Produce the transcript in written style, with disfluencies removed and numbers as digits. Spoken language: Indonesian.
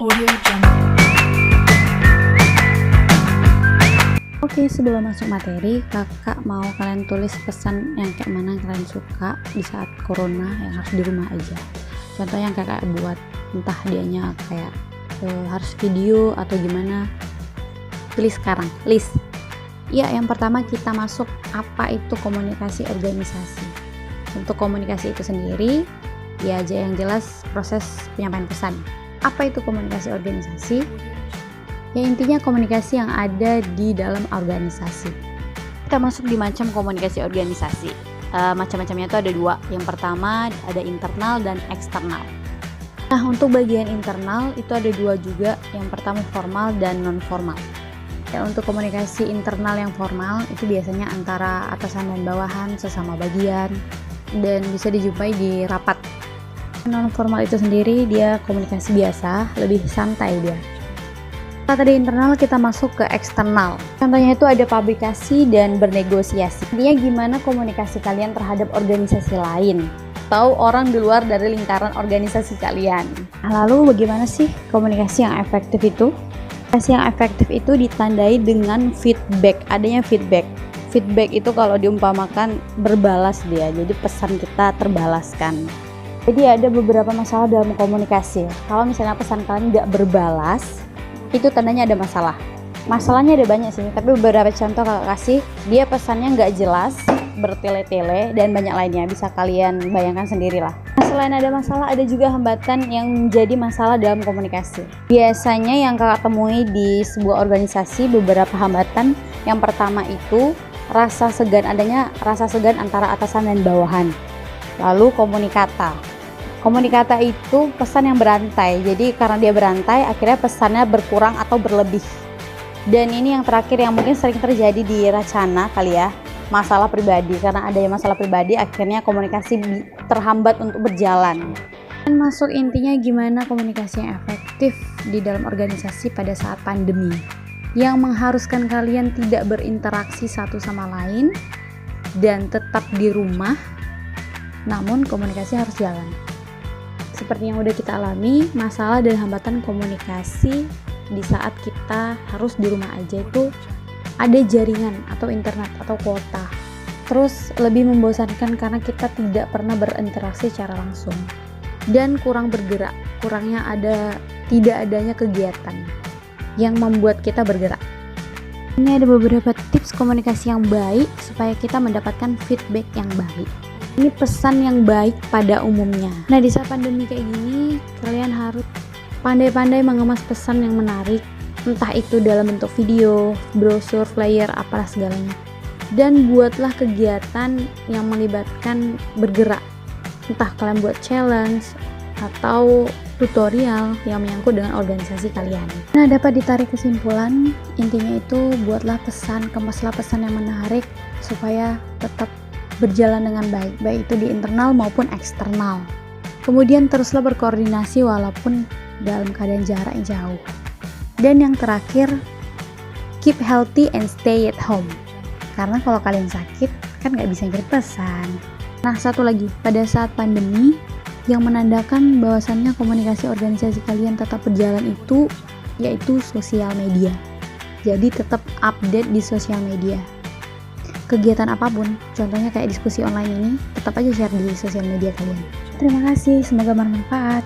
Audio Jungle. Oke, sebelum masuk materi, kakak mau kalian tulis pesan yang kayak mana yang kalian suka di saat corona yang harus di rumah aja. Contoh yang kakak buat, entah dianya kayak harus video atau gimana, tulis sekarang, list. Ya, yang pertama kita masuk apa itu komunikasi organisasi. Untuk komunikasi itu sendiri, ya aja yang jelas proses penyampaian pesan. Apa itu komunikasi organisasi? Ya intinya komunikasi yang ada di dalam organisasi. Kita masuk di macam komunikasi organisasi. Macam-macamnya itu ada dua. Yang pertama ada internal dan eksternal. Nah, untuk bagian internal itu ada dua juga. Yang pertama formal dan non formal. Ya, untuk komunikasi internal yang formal itu biasanya antara atasan dan bawahan, sesama bagian, dan bisa dijumpai di rapat. Non formal itu sendiri dia komunikasi biasa, lebih santai dia. Tadi internal, kita masuk ke eksternal. Contohnya itu ada publikasi dan bernegosiasi. Intinya gimana komunikasi kalian terhadap organisasi lain atau orang di luar dari lingkaran organisasi kalian. Nah, lalu bagaimana sih komunikasi yang efektif itu? Komunikasi yang efektif itu ditandai dengan feedback. Adanya feedback. Feedback itu kalau diumpamakan berbalas dia. Jadi pesan kita terbalaskan. Jadi ada beberapa masalah dalam komunikasi. Kalau misalnya pesan kalian nggak berbalas, itu tandanya ada masalah. Masalahnya ada banyak sih, tapi beberapa contoh kakak kasih. Dia pesannya nggak jelas, bertele-tele, dan banyak lainnya. Bisa kalian bayangkan sendirilah. Nah, selain ada masalah, ada juga hambatan yang menjadi masalah dalam komunikasi. Biasanya yang kakak temui di sebuah organisasi, beberapa hambatan. Yang pertama itu adanya rasa segan antara atasan dan bawahan. Lalu komunikata. Komunikata itu pesan yang berantai. Jadi karena dia berantai, akhirnya pesannya berkurang atau berlebih. Dan ini yang terakhir yang mungkin sering terjadi di Racana kali ya, masalah pribadi. Karena adanya masalah pribadi, akhirnya komunikasi terhambat untuk berjalan. Dan masuk intinya gimana komunikasi yang efektif di dalam organisasi pada saat pandemi, yang mengharuskan kalian tidak berinteraksi satu sama lain dan tetap di rumah, namun komunikasi harus jalan. Seperti yang udah kita alami, masalah dan hambatan komunikasi di saat kita harus di rumah aja itu ada jaringan atau internet atau kuota. Terus lebih membosankan karena kita tidak pernah berinteraksi secara langsung dan kurang bergerak, tidak adanya kegiatan yang membuat kita bergerak. Ini ada beberapa tips komunikasi yang baik supaya kita mendapatkan feedback yang baik. Ini pesan yang baik pada umumnya. Nah, di saat pandemi kayak gini, kalian harus pandai-pandai mengemas pesan yang menarik, entah itu dalam bentuk video, brosur, flyer, apalah segalanya. Dan buatlah kegiatan yang melibatkan bergerak. Entah kalian buat challenge atau tutorial yang menyangkut dengan organisasi kalian. Nah, dapat ditarik kesimpulan, intinya itu buatlah pesan, kemaslah pesan yang menarik supaya tetap berjalan dengan baik itu di internal maupun eksternal. Kemudian teruslah berkoordinasi walaupun dalam keadaan jarak yang jauh. Dan yang terakhir, keep healthy and stay at home. Karena kalau kalian sakit, kan nggak bisa ngirim pesan. Nah, satu lagi, pada saat pandemi, yang menandakan bahwasannya komunikasi organisasi kalian tetap berjalan itu, yaitu sosial media. Jadi tetap update di sosial media. Kegiatan apapun, contohnya kayak diskusi online ini, tetap aja share di sosial media kalian. Terima kasih, semoga bermanfaat.